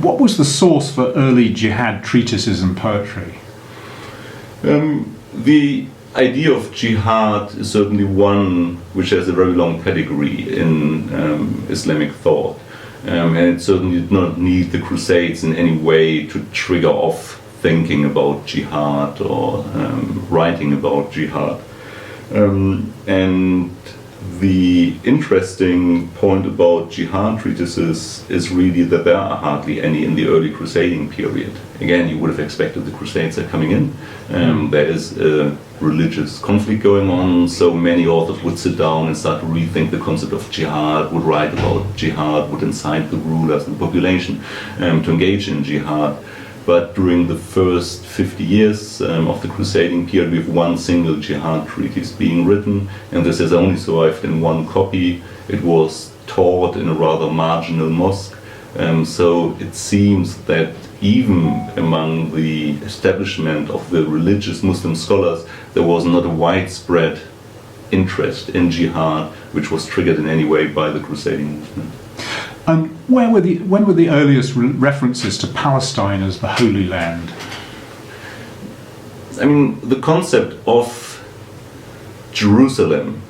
What was the source for early jihad treatises and poetry? The idea of jihad is certainly one which has a very long pedigree in Islamic thought. And it certainly did not need the Crusades in any way to trigger off thinking about jihad or writing about jihad. And the interesting point about jihad treatises is really that there are hardly any in the early crusading period. Again, you would have expected the Crusades are coming in. There is a religious conflict going on, so many authors would sit down and start to rethink the concept of jihad, would write about jihad, would incite the rulers and the population to engage in jihad. But during the first 50 years of the crusading period, we have one single jihad treatise being written, and this has only survived in one copy. It was taught in a rather marginal mosque, so it seems that even among the establishment of the religious Muslim scholars, there was not a widespread interest in jihad, which was triggered in any way by the crusading movement. And when were the earliest references to Palestine as the Holy Land? I mean, the concept of Jerusalem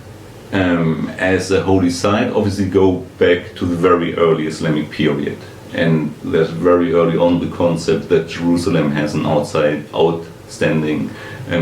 as a holy site obviously go back to the very early Islamic period. And there's very early on the concept that Jerusalem has an outstanding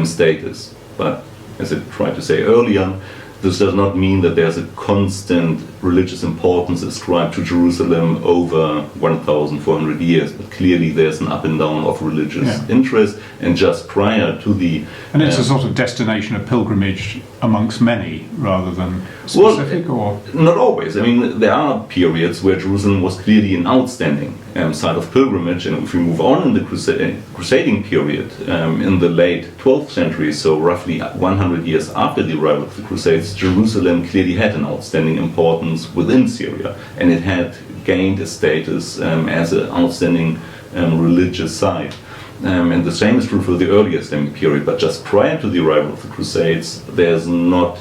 status. But as I tried to say earlier, this does not mean that there's a constant religious importance ascribed to Jerusalem over 1,400 years, but clearly there's an up and down of religious interest, and just prior to the... And it's a sort of destination of pilgrimage amongst many, rather than specific, or...? Not always. I mean, there are periods where Jerusalem was clearly an outstanding site of pilgrimage, and if we move on in the crusading period, in the late 12th century, so roughly 100 years after the arrival of the Crusades, Jerusalem clearly had an outstanding importance within Syria, and it had gained a status as an outstanding religious site. And the same is true for the earlier Islamic period, but just prior to the arrival of the Crusades, there's not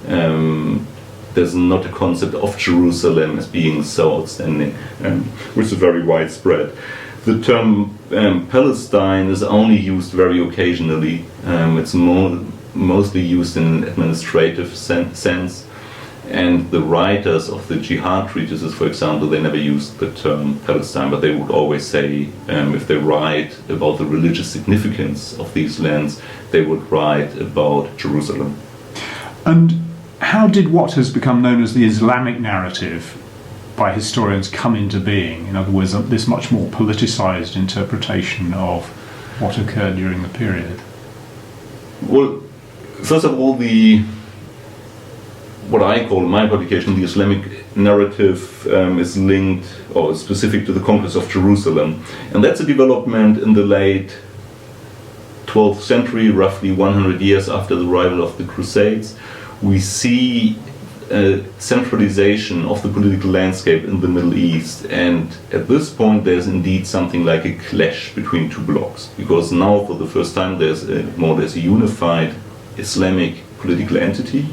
a concept of Jerusalem as being so outstanding, which is very widespread. The term Palestine is only used very occasionally. It's mostly used in an administrative sense. And the writers of the jihad treatises, for example, they never used the term Palestine, but they would always say, if they write about the religious significance of these lands, they would write about Jerusalem. And how did what has become known as the Islamic narrative by historians come into being? In other words, this much more politicized interpretation of what occurred during the period? Well, first of all, what I call in my publication the Islamic narrative is linked or is specific to the conquest of Jerusalem, and that's a development in the late 12th century, roughly 100 years after the arrival of the Crusades. We see a centralization of the political landscape in the Middle East, and at this point there's indeed something like a clash between two blocks, because now for the first time there's more or less a unified Islamic political entity,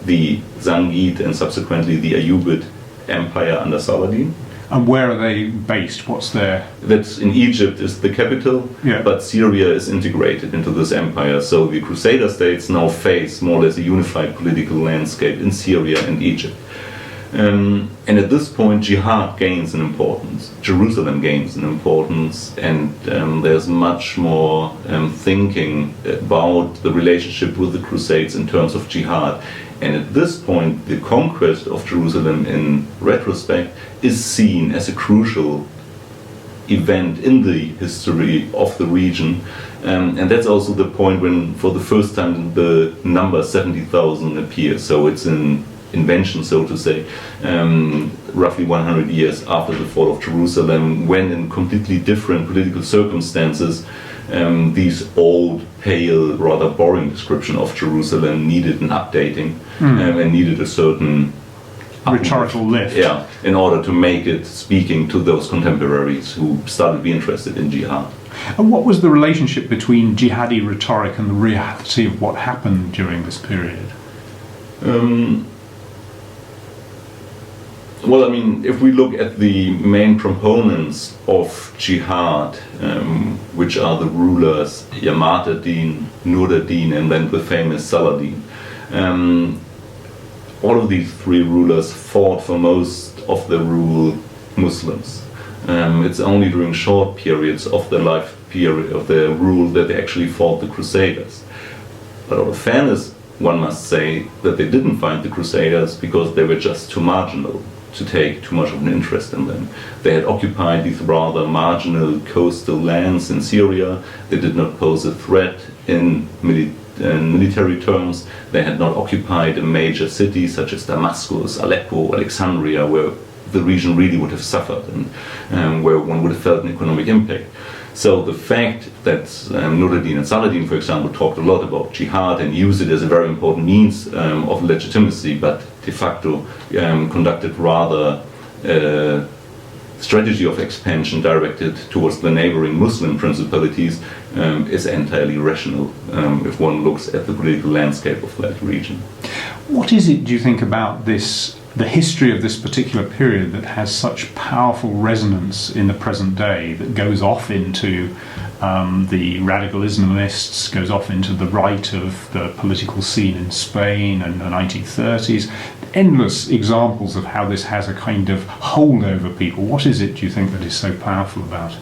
the Zangid and subsequently the Ayyubid Empire under Saladin. And where are they based? What's their... That's in Egypt is the capital, but Syria is integrated into this empire. So the Crusader states now face more or less a unified political landscape in Syria and Egypt. And at this point, jihad gains in importance, Jerusalem gains in importance, and there's much more thinking about the relationship with the Crusades in terms of jihad. And at this point, the conquest of Jerusalem, in retrospect, is seen as a crucial event in the history of the region. And that's also the point when, for the first time, the number 70,000 appears. So it's an invention, so to say, roughly 100 years after the fall of Jerusalem, when in completely different political circumstances, these old, pale, rather boring description of Jerusalem needed an updating and needed a certain rhetorical lift. Yeah, in order to make it speaking to those contemporaries who started to be interested in jihad. And what was the relationship between jihadi rhetoric and the reality of what happened during this period? Well, I mean, if we look at the main proponents of jihad, which are the rulers Yamad ad-Din, Nur ad-Din, and then the famous Saladin, all of these three rulers fought for most of the rule Muslims. It's only during short periods of their life period of their rule that they actually fought the Crusaders. But out of fairness, one must say that they didn't fight the Crusaders because they were just too marginal to take too much of an interest in them. They had occupied these rather marginal coastal lands in Syria. They did not pose a threat in military terms. They had not occupied a major city such as Damascus, Aleppo, Alexandria, where the region really would have suffered and where one would have felt an economic impact. So the fact that Nur ad-Din and Saladin, for example, talked a lot about jihad and used it as a very important means of legitimacy, but de facto conducted rather a strategy of expansion directed towards the neighboring Muslim principalities, is entirely rational if one looks at the political landscape of that region. What is it, do you think, about the history of this particular period that has such powerful resonance in the present day, that goes off into the radical Islamists, goes off into the right of the political scene in Spain and the 1930s? Endless examples of how this has a kind of hold over people. What is it, do you think, that is so powerful about it?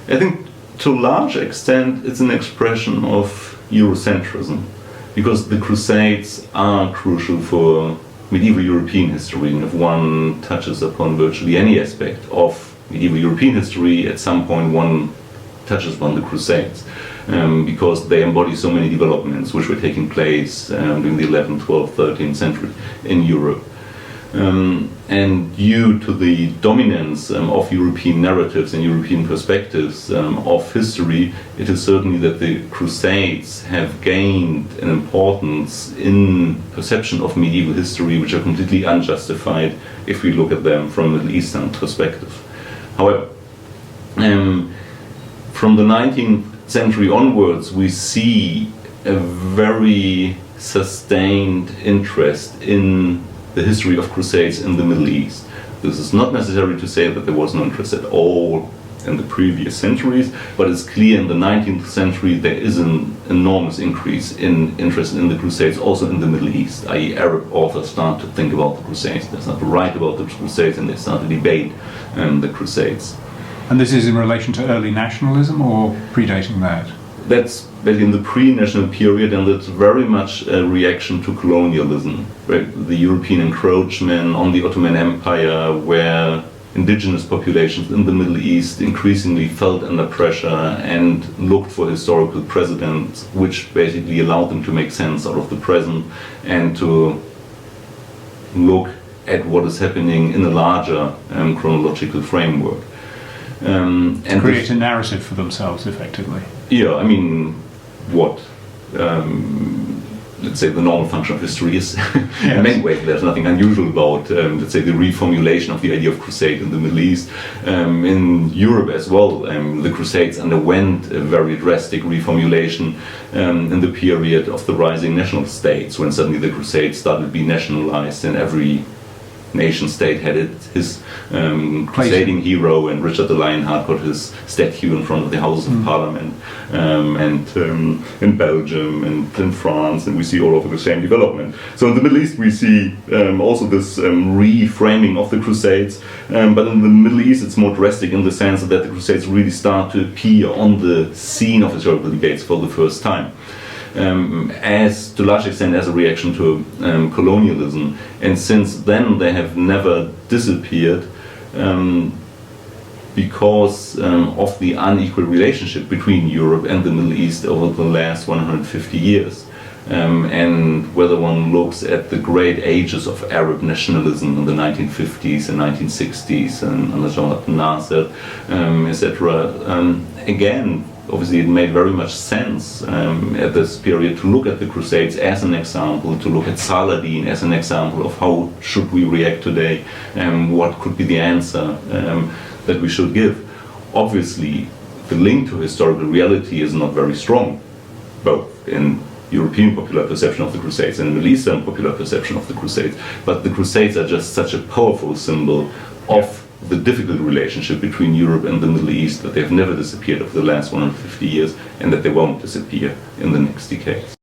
I think to a large extent it's an expression of Eurocentrism, because the Crusades are crucial for medieval European history, and if one touches upon virtually any aspect of medieval European history, at some point one touches upon the Crusades, because they embody so many developments which were taking place during the 11th, 12th, 13th century in Europe. And due to the dominance of European narratives and European perspectives of history, it is certainly that the Crusades have gained an importance in perception of medieval history which are completely unjustified if we look at them from a Middle Eastern perspective. However, from the 19th century onwards, we see a very sustained interest in the history of Crusades in the Middle East. This is not necessary to say that there was no interest at all in the previous centuries, but it's clear in the 19th century there is an enormous increase in interest in the Crusades also in the Middle East, i.e. Arab authors start to think about the Crusades, they start to write about the Crusades, and they start to debate the Crusades. And this is in relation to early nationalism or predating that? That's basically in the pre-national period, and it's very much a reaction to colonialism, right? The European encroachment on the Ottoman Empire, where indigenous populations in the Middle East increasingly felt under pressure and looked for historical precedents which basically allowed them to make sense out of the present and to look at what is happening in a larger chronological framework. And create a narrative for themselves, effectively. Yeah, I mean, what let's say the normal function of history is. Yes. In many ways, there's nothing unusual about, let's say, the reformulation of the idea of crusade in the Middle East. In Europe as well, the Crusades underwent a very drastic reformulation in the period of the rising national states, when suddenly the Crusades started to be nationalized and every nation state had his crusading hero, and Richard the Lionheart got his statue in front of the Houses of Parliament, and in Belgium and in France, and we see all over the same development. So in the Middle East we see also this reframing of the Crusades, but in the Middle East it's more drastic in the sense that the Crusades really start to appear on the scene of historical debates for the first time. As to a large extent as a reaction to colonialism, and since then they have never disappeared because of the unequal relationship between Europe and the Middle East over the last 150 years. And whether one looks at the great ages of Arab nationalism in the 1950s and 1960s and under Jihad Nasser, etc., again, obviously it made very much sense at this period to look at the Crusades as an example, to look at Saladin as an example of how should we react today, and what could be the answer that we should give. Obviously, the link to historical reality is not very strong, both in European popular perception of the Crusades and Middle Eastern popular perception of the Crusades. But the Crusades are just such a powerful symbol of the difficult relationship between Europe and the Middle East, that they have never disappeared over the last 150 years and that they won't disappear in the next decades.